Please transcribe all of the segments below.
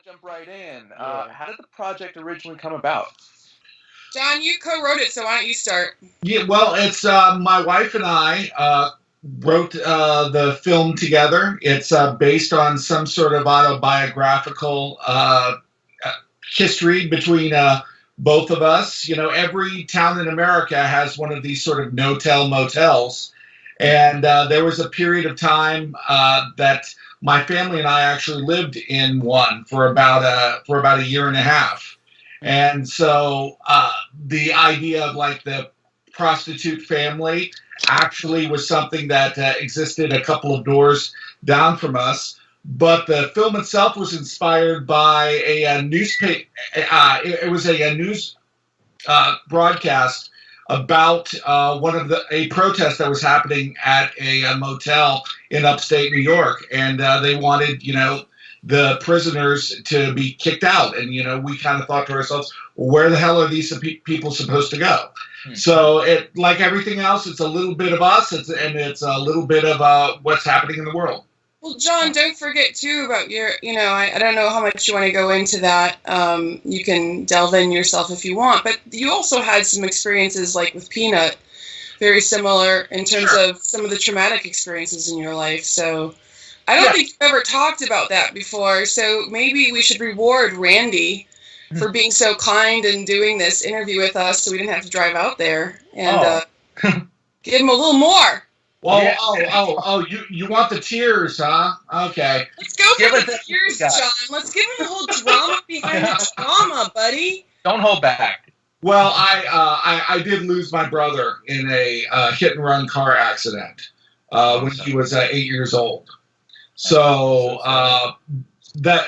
jump right in. Yeah. How did the project originally come about? John, you co-wrote it, so why don't you start? Yeah, well, it's my wife and I wrote the film together. It's based on some sort of autobiographical history between both of us. You know, every town in America has one of these sort of no-tell motels, and there was a period of time that my family and I actually lived in one for about a year and a half. And so the idea of like the prostitute family actually was something that existed a couple of doors down from us. But the film itself was inspired by a newspaper. It was a news broadcast about a protest that was happening at a motel in upstate New York, and they wanted the prisoners to be kicked out, and we kind of thought to ourselves, well, where the hell are these people supposed to go? So it, like everything else, it's a little bit of us, and it's a little bit of what's happening in the world. Well, John, don't forget, too, about your, I don't know how much you want to go into that. You can delve in yourself if you want. But you also had some experiences, like with Peanut, very similar in terms of some of the traumatic experiences in your life. So I don't think you've ever talked about that before. So maybe we should reward Randy for being so kind and doing this interview with us so we didn't have to drive out there. And give him a little more. Well, you want the tears, huh? Okay. Let's go for the tears, John. Let's give him a whole drama behind the drama, buddy. Don't hold back. Well, I did lose my brother in a hit-and-run car accident when he was 8 years old. So that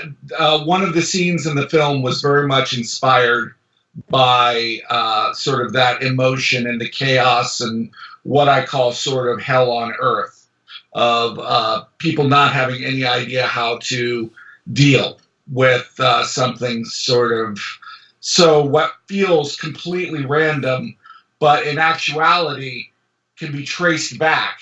one of the scenes in the film was very much inspired by sort of that emotion and the chaos and what I call sort of hell on earth of people not having any idea how to deal with something sort of what feels completely random, but in actuality can be traced back,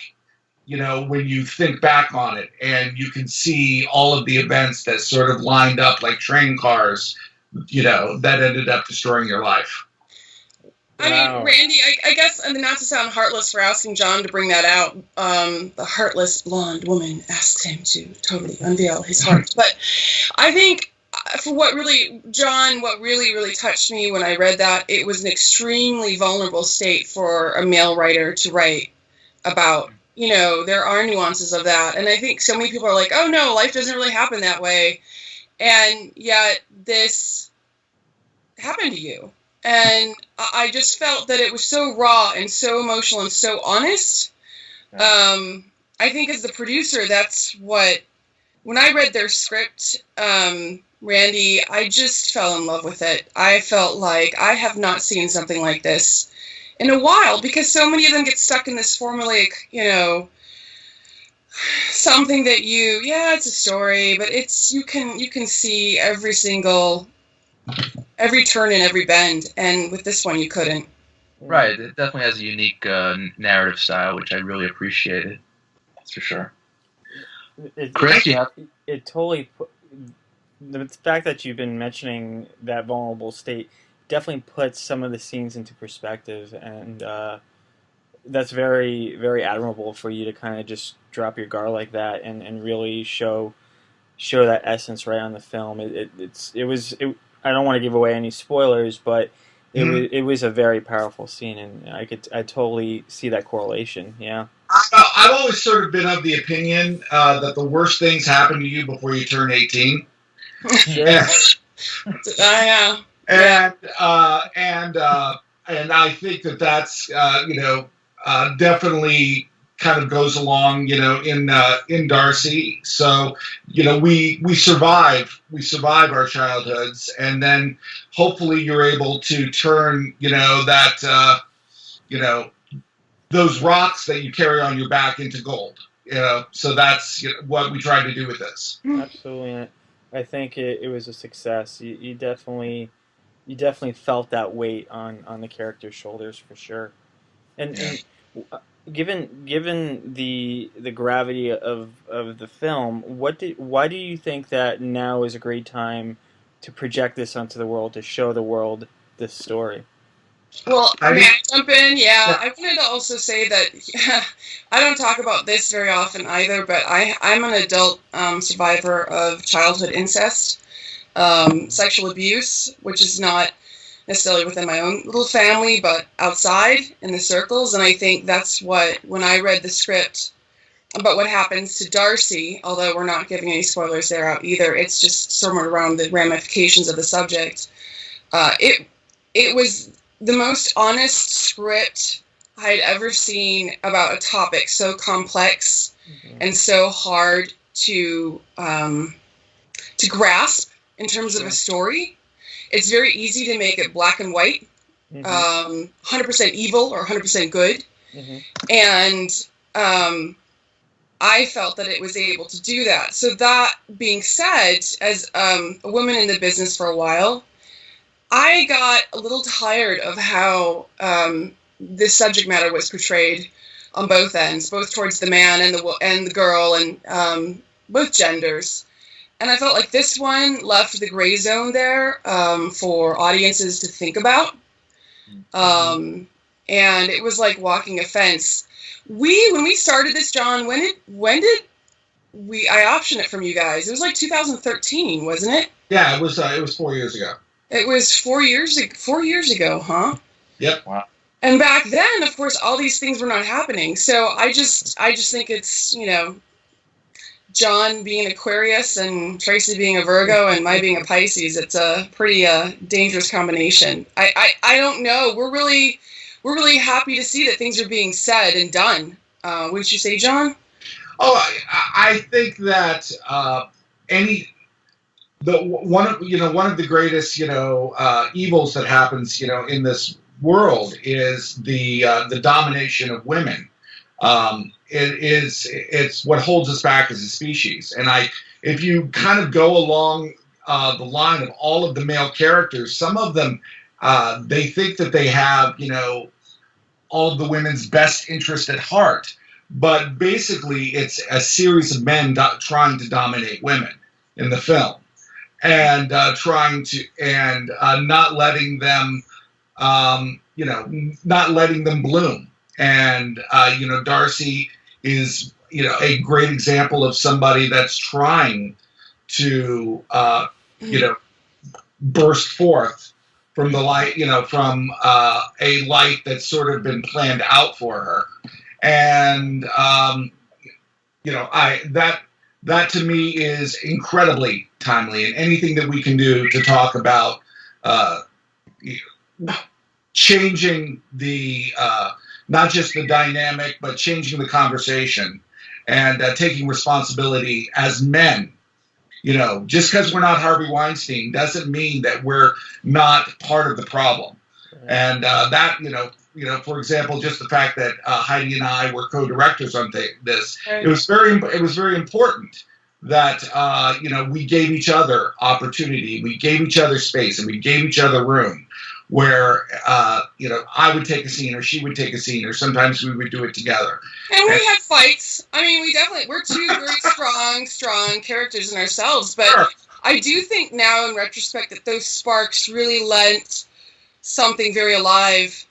when you think back on it, and you can see all of the events that sort of lined up like train cars, that ended up destroying your life. I mean, Randy, I guess, not to sound heartless for asking John to bring that out, the heartless blonde woman asked him to totally unveil his heart. But I think for what really touched me when I read that, it was an extremely vulnerable state for a male writer to write about. There are nuances of that. And I think so many people are like, oh no, life doesn't really happen that way. And yet this happened to you. And I just felt that it was so raw and so emotional and so honest. I think as the producer, that's what, when I read their script, Randy, I just fell in love with it. I felt like I have not seen something like this in a while, because so many of them get stuck in this formulaic, something that it's a story, but you can see every turn and every bend, and with this one you couldn't. Right, it definitely has a unique narrative style, which I really appreciated. That's for sure. Chris, it totally the fact that you've been mentioning that vulnerable state definitely puts some of the scenes into perspective, and that's very, very admirable for you to kind of just drop your guard like that and really show that essence right on the film. It was. I don't want to give away any spoilers, but it was a very powerful scene, and I totally see that correlation. Yeah. I've always sort of been of the opinion that the worst things happen to you before you turn 18. Yeah. And I think that's definitely kind of goes along in Darcy. So we survive our childhoods, and then hopefully you're able to turn those rocks that you carry on your back into gold. So that's what we tried to do with this. Absolutely. I think it was a success. You definitely felt that weight on the character's shoulders for sure. And given the gravity of the film, why do you think that now is a great time to project this onto the world, to show the world this story? Well, may I jump in? Yeah, I wanted to also say that I don't talk about this very often either, but I'm an adult survivor of childhood incest, sexual abuse, which is not necessarily within my own little family, but outside in the circles. And I think that's what, when I read the script about what happens to Darcy, although we're not giving any spoilers there out either, it's just somewhere around the ramifications of the subject. It was the most honest script I had ever seen about a topic so complex and so hard to grasp in terms of a story. It's very easy to make it black and white, 100% evil or 100% good. And I felt that it was able to do that. So that being said, as a woman in the business for a while, I got a little tired of how this subject matter was portrayed on both ends, both towards the man and the girl, and both genders. And I felt like this one left the gray zone there for audiences to think about. And it was like walking a fence. When we started this, John, when did I optioned it from you guys? It was like 2013, wasn't it? Yeah, it was 4 years ago. It was 4 years ago, huh? Yep. Wow. And back then, of course, all these things were not happening. So I just think it's, John being Aquarius and Tracy being a Virgo and my being a Pisces, it's a pretty dangerous combination. I don't know. We're really happy to see that things are being said and done. Wouldn't you say, John? Oh, I think that one of the greatest evils that happens in this world is the domination of women. It's what holds us back as a species. And if you kind of go along the line of all of the male characters, some of them they think that they have all of the women's best interest at heart, but basically it's a series of men trying to dominate women in the film, and not letting them not letting them bloom. And Darcy is a great example of somebody that's trying to burst forth from the light, from a light that's sort of been planned out for her. And that to me is incredibly timely, and anything that we can do to talk about changing the not just the dynamic, but changing the conversation and taking responsibility as men. Just because we're not Harvey Weinstein doesn't mean that we're not part of the problem. And that, for example, just the fact that Heidi and I were co-directors on this, it was very important that we gave each other opportunity, we gave each other space, and we gave each other room. Where I would take a scene, or she would take a scene, or sometimes we would do it together. And we had fights. I mean, we're two very strong characters in ourselves. But sure. I do think now, in retrospect, that those sparks really lent something very alive.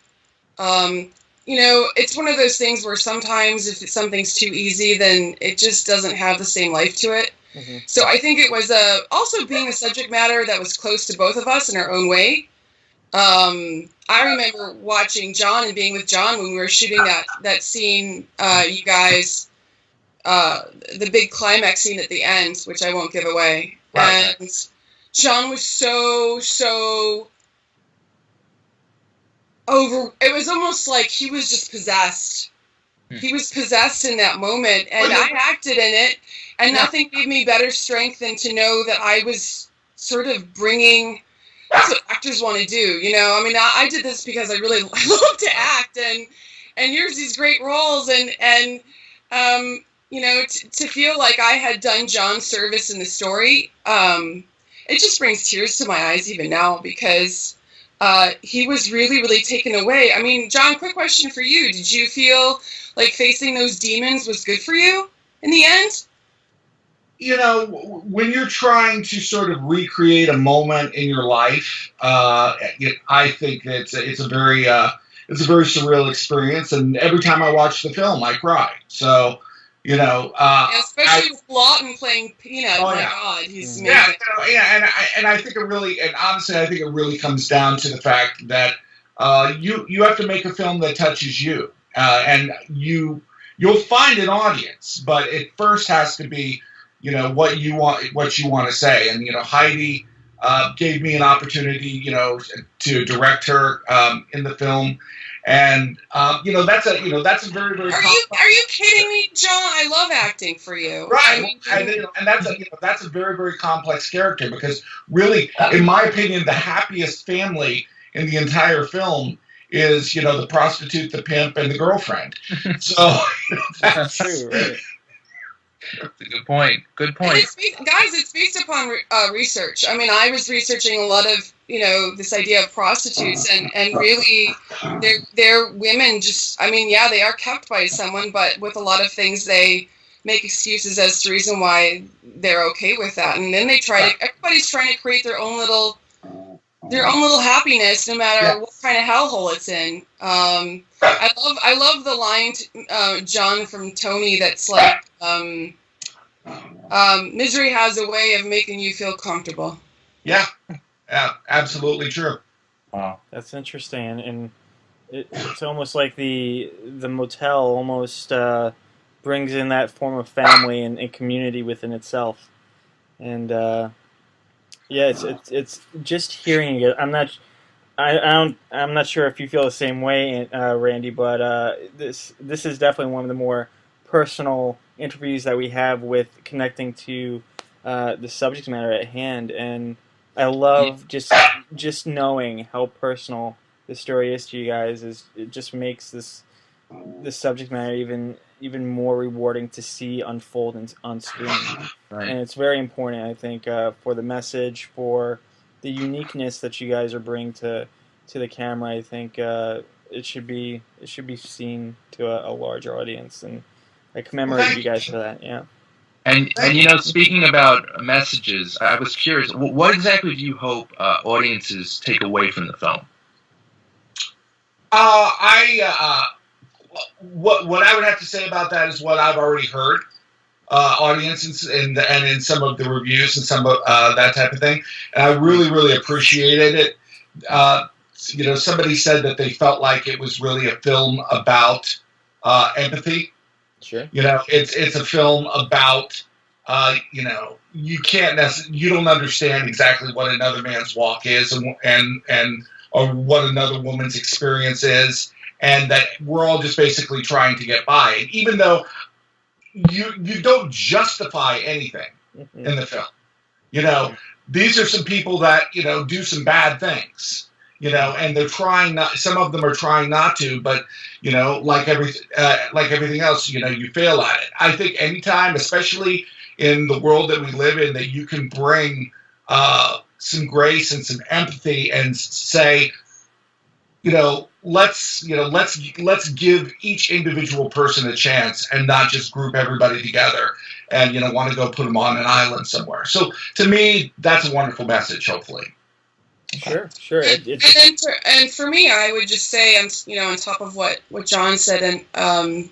It's one of those things where sometimes if something's too easy, then it just doesn't have the same life to it. Mm-hmm. So I think it was also being a subject matter that was close to both of us in our own way. I remember watching John and being with John when we were shooting that scene, you guys, the big climax scene at the end, which I won't give away. Right. And John was so over. It was almost like he was just possessed. He was possessed in that moment, and I acted in it, and nothing gave me better strength than to know that I was sort of bringing. That's what actors want to do, I mean, I did this because I really love to act, and here's these great roles, and to feel like I had done John's service in the story, it just brings tears to my eyes even now, because he was really, really taken away. I mean, John, quick question for you. Did you feel like facing those demons was good for you in the end? You know, when you're trying to sort of recreate a moment in your life, I think that it's a very surreal experience. And every time I watch the film, I cry. So, you know, yeah, especially with Lawton playing Peanut. Oh, my God, he's amazing. Yeah, and I think honestly, I think it really comes down to the fact that you have to make a film that touches you, and you'll find an audience, but it first has to be, you know, what you want to say. And, you know, Heidi gave me an opportunity, you know, to direct her in the film. And you know, that's a very, very. Are you kidding me, John? I love acting for you. Right, and that's a very, very complex character, because really, in my opinion, the happiest family in the entire film is, you know, the prostitute, the pimp, and the girlfriend. So that's true, right? That's a good point. Good point. It's based upon research. I mean, I was researching a lot of, you know, this idea of prostitutes, and really, they're women. Just, I mean, yeah, they are kept by someone, but with a lot of things, they make excuses as to the reason why they're okay with that, and then everybody's trying to create their own little happiness, no matter what kind of hellhole it's in. I love the line, John, from Tony, that's like, misery has a way of making you feel comfortable. Yeah, absolutely true. Wow, that's interesting, and it's almost like the motel almost brings in that form of family and community within itself, and yeah, it's just hearing it. I'm not sure if you feel the same way, Randy, but this is definitely one of the more personal interviews that we have with connecting to the subject matter at hand, and I love just knowing how personal this story is to you guys. It just makes this subject matter even more rewarding to see unfold on screen. Right. And it's very important, I think, for the message, for the uniqueness that you guys are bringing to the camera. I think it should be seen to a larger audience, and I commemorate you guys for that. Yeah. And you know, speaking about messages, I was curious, what exactly do you hope audiences take away from the film? What I would have to say about that is what I've already heard, audiences and in some of the reviews and some of that type of thing, and I really, really appreciated it. You know, somebody said that they felt like it was really a film about empathy. Sure. You know, it's a film about you know, you don't understand exactly what another man's walk is, and or what another woman's experience is, and that we're all just basically trying to get by. And even though you don't justify anything in the film, you know, these are some people that, you know, do some bad things, you know, and they're trying not. Some of them are trying not to, but, you know, like everything else, you know, you fail at it. I think anytime, especially in the world that we live in, that you can bring some grace and some empathy and say, you know, let's give each individual person a chance and not just group everybody together and, you know, want to go put them on an island somewhere. So to me, that's a wonderful message, hopefully. Sure. And for me, I would just say, you know, on top of what John said, and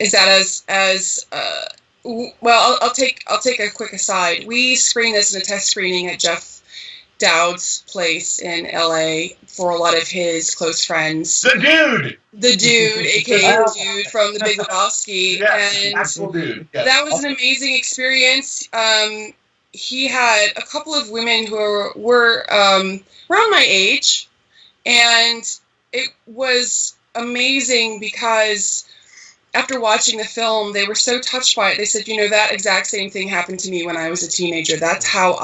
is that well, I'll take a quick aside. We screened this in a test screening at Jeff Dowd's place in LA for a lot of his close friends. The dude, aka the dude from The Big Lebowski. Yes, and actual dude. Yes. That was an amazing experience. He had a couple of women who were around my age, and it was amazing because after watching the film, they were so touched by it. They said, you know, that exact same thing happened to me when I was a teenager. That's how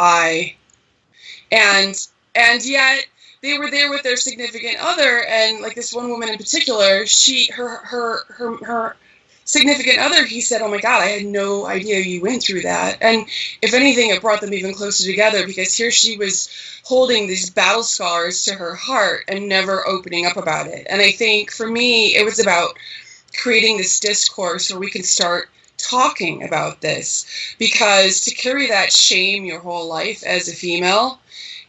and yet they were there with their significant other, and like this one woman in particular, her significant other, he said, "Oh my God, I had no idea you went through that." And if anything, it brought them even closer together, because here she was holding these battle scars to her heart and never opening up about it. And I think for me, it was about creating this discourse where we can start talking about this, because to carry that shame your whole life as a female,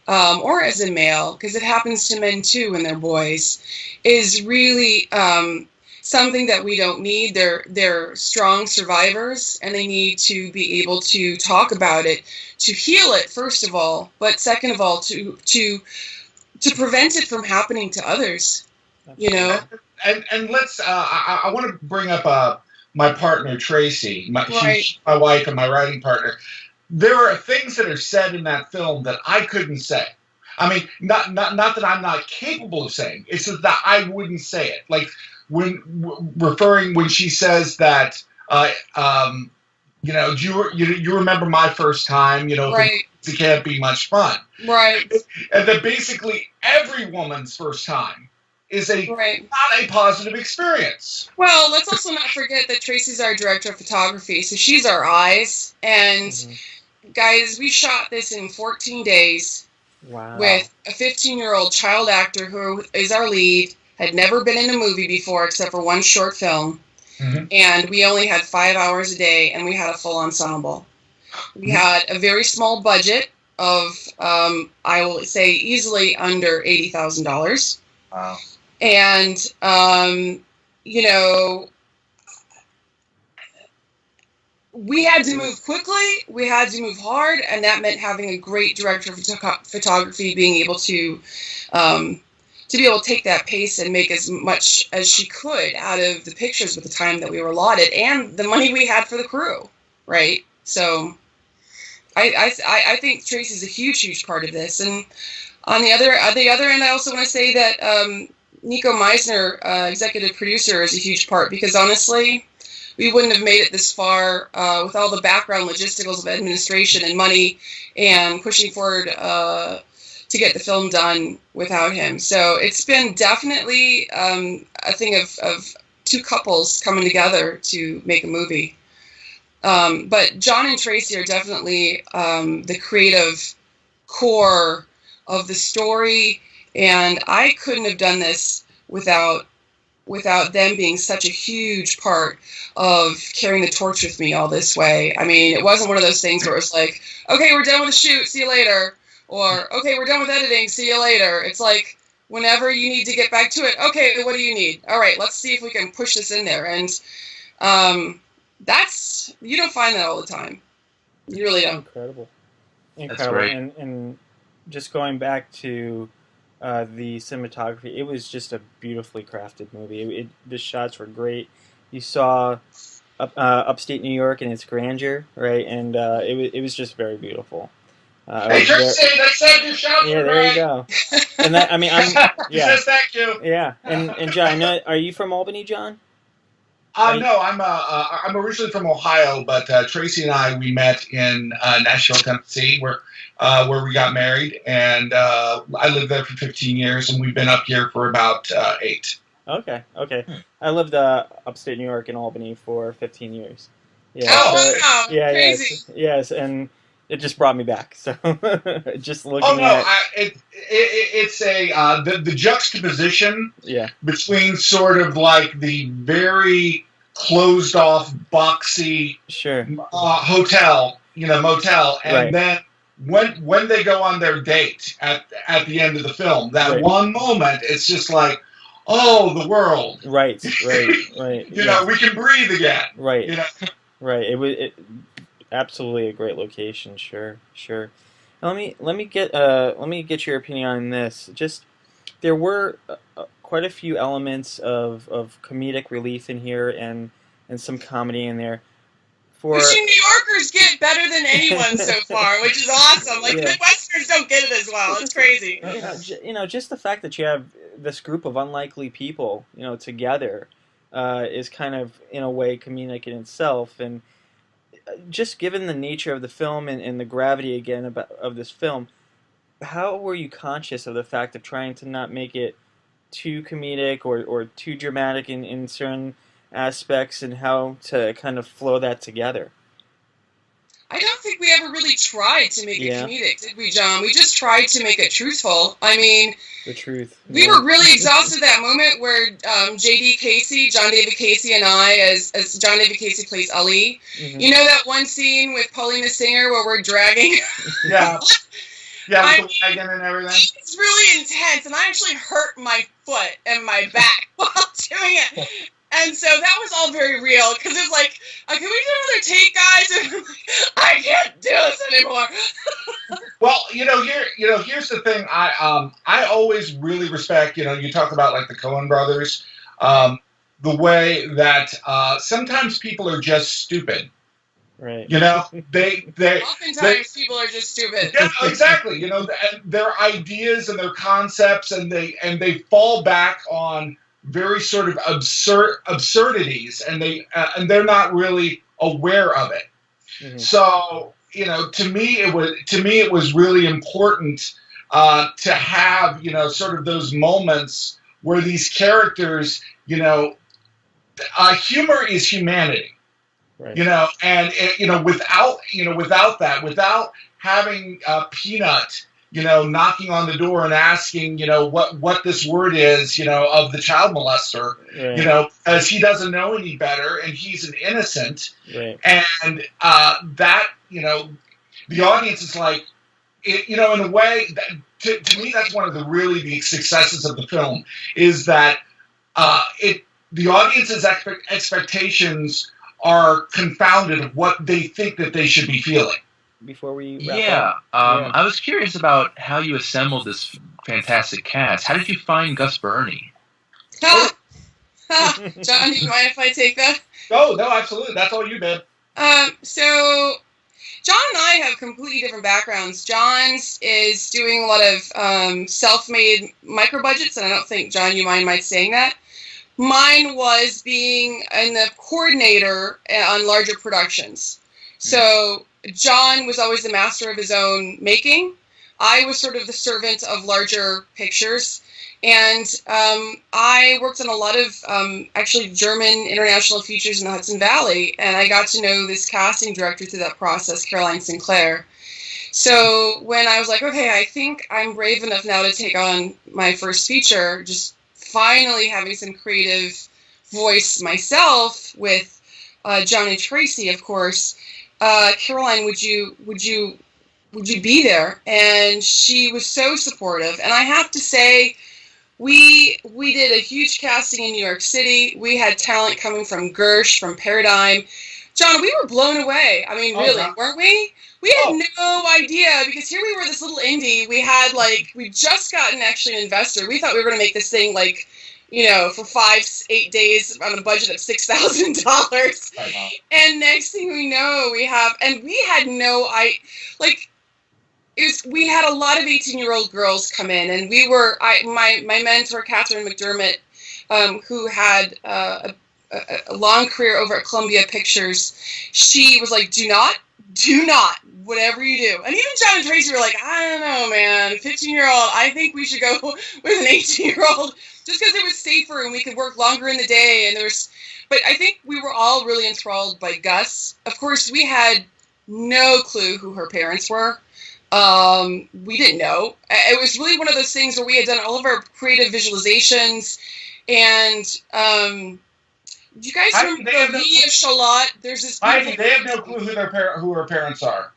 or as a male, because it happens to men too when they're boys, is really something that we don't need. They're strong survivors, and they need to be able to talk about it, to heal it first of all, but second of all to prevent it from happening to others. You know. And let's. I want to bring up my partner Tracy, she's my wife and my writing partner. There are things that are said in that film that I couldn't say. I mean, not that I'm not capable of saying. It's just that I wouldn't say it. Like when she says that, you know, you remember my first time, you know, right. It can't be much fun. Right. And that basically every woman's first time is not a positive experience. Well, let's also not forget that Tracy's our director of photography, so she's our eyes. And guys, we shot this in 14 days. Wow. With a 15-year-old child actor who is our lead, had never been in a movie before except for one short film. And we only had 5 hours a day, and we had a full ensemble. We had a very small budget of, I will say, easily under $80,000. Wow. And, you know, we had to move quickly, we had to move hard, and that meant having a great director of photography being able to be able to take that pace and make as much as she could out of the pictures with the time that we were allotted and the money we had for the crew, right? So I think Tracy's a huge part of this. And on the other end, I also want to say that Nico Meisner, executive producer, is a huge part, because honestly, we wouldn't have made it this far with all the background logisticals of administration and money and pushing forward to get the film done without him. So it's been definitely a thing of two couples coming together to make a movie. But John and Tracy are definitely the creative core of the story, and I couldn't have done this without them being such a huge part of carrying the torch with me all this way. I mean, it wasn't one of those things where it was like, okay, we're done with the shoot, see you later. Or, okay, we're done with editing, see you later. It's like, whenever you need to get back to it, okay, what do you need? All right, let's see if we can push this in there. And you don't find that all the time. You really don't. Incredible. That's great. And just going back to the cinematography, it was just a beautifully crafted movie. The shots were great. You saw upstate New York and its grandeur, right? And it was just very beautiful. Hey, Darcy, that said your shots were there great. You go. And that, I mean, He says thank you. Yeah, and John, I know, are you from Albany, John? No, I'm originally from Ohio, but Tracy and I, we met in Nashville, Tennessee, where we got married, and I lived there for 15 years, and we've been up here for about 8. Okay. I lived upstate New York in Albany for 15 years. Yeah. Oh, wow. Yeah, crazy. Yes, and it just brought me back. So just looking. Oh no, it's the juxtaposition between sort of like the very closed off, boxy hotel, motel, and then when they go on their date at the end of the film, that one moment, it's just like, oh, the world. Right. We can breathe again. Right. Right. It absolutely a great location. Sure. Now, let me get your opinion on this. Just there were quite a few elements of comedic relief in here and some comedy in there. You New Yorkers get better than anyone so far, which is awesome. Like the Midwesterners don't get it as well. It's crazy. Just the fact that you have this group of unlikely people, together, is kind of in a way comedic in itself. And just given the nature of the film and the gravity again of this film, how were you conscious of the fact of trying to not make it too comedic or too dramatic in certain aspects and how to kind of flow that together. I don't think we ever really tried to make it comedic, did we, John? We just tried to make it truthful. I mean, the truth. We were really exhausted that moment where J.D. Casey, John David Casey, and I, as John David Casey plays Ali. Mm-hmm. You know that one scene with Paulina Singer where we're dragging? Yeah. Yeah, with the wagon and everything. It's really intense, and I actually hurt my foot and my back while doing it. And so that was all very real, because it was like, can we do another take, guys? And I'm like, I can't do this anymore. Well, here's the thing. I always really respect, you talk about like the Coen brothers, the way that sometimes people are just stupid. Right. Oftentimes people are just stupid. Yeah, exactly. Their ideas and their concepts, and they fall back on very sort of absurdities, and they're not really aware of it. Mm-hmm. So, to me it was really important to have, sort of those moments where these characters, humor is humanity. Right. Without that, without having Peanut, knocking on the door and asking, what this word is, of the child molester, right. As he doesn't know any better and he's an innocent. Right. And that, the audience is like, in a way, that, to me, that's one of the successes of the film, is that the audience's expectations are confounded of what they think that they should be feeling. Before we wrap up. I was curious about how you assembled this fantastic cast. How did you find Gus Burney? John, do you mind if I take that? No, absolutely. That's all you, babe. So John and I have completely different backgrounds. John's is doing a lot of self-made micro budgets, and I don't think, John, you might saying that. Mine was being the coordinator on larger productions. So John was always the master of his own making. I was sort of the servant of larger pictures. And I worked on a lot of actually German international features in the Hudson Valley. And I got to know this casting director through that process, Caroline Sinclair. So when I was like, okay, I think I'm brave enough now to take on my first feature, just finally having some creative voice myself with John and Tracy, of course. Caroline, would you be there? And she was so supportive. And I have to say, we did a huge casting in New York City. We had talent coming from Gersh, from Paradigm. John, we were blown away. I mean, really, weren't we? We had no idea, because here we were, this little indie. We had we just gotten actually an investor. We thought we were going to make this thing for 5-8 days on a budget of $6,000. And next thing we know, we had a lot of 18-year-old girls come in, and my mentor, Catherine McDermott, who had a long career over at Columbia Pictures, she was like, do not, whatever you do. And even John and Tracy were like, I don't know, man, 15-year-old, I think we should go with an 18-year-old, just because it was safer and we could work longer in the day. But I think we were all really enthralled by Gus. Of course, we had no clue who her parents were. We didn't know. It was really one of those things where we had done all of our creative visualizations, and do you guys remember the V of Charlotte? There's this. Heidi, they have no clue who her parents are.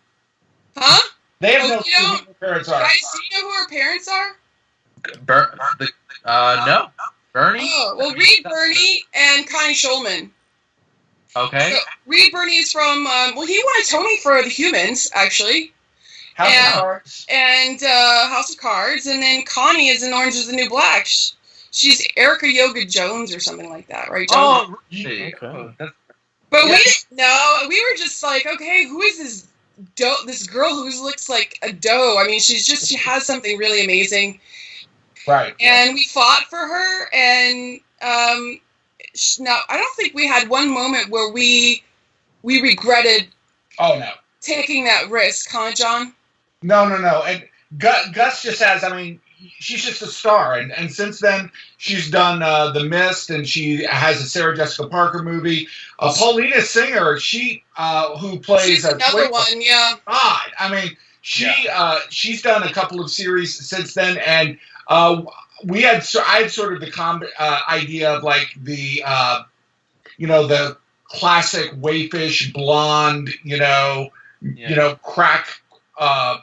Huh? They have no clue who her parents are. Guys, do you know who her parents are? No. Bernie? Oh, well, Reed Bernie and Connie Schulman. Okay. So, Reed Bernie is from, he won a Tony for The Humans, actually. House of Cards. And House of Cards. And then Connie is in Orange is the New Black. She's Erica Yoga Jones or something like that, right, John? Oh, really? Okay. But we didn't know. We were just like, okay, who is this girl who looks like a doe? I mean, she has something really amazing. Right. And we fought for her, and no, I don't think we had one moment where we regretted taking that risk, huh, John? No. Gus just has, I mean, she's just a star. And since then, she's done The Mist, and she has a Sarah Jessica Parker movie. Paulina Singer, she who plays she's another one, yeah. God, I mean, she's done a couple of series since then, and I had sort of the idea of like the the classic waifish blonde, crack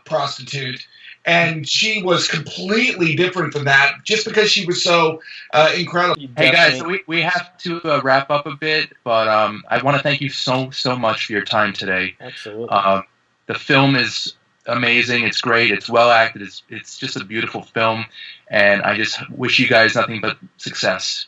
prostitute. And she was completely different from that, just because she was so incredible. Hey guys, so we have to wrap up a bit, but I want to thank you so much for your time today. Absolutely. The film is amazing. It's great. It's well acted. It's just a beautiful film, and I just wish you guys nothing but success.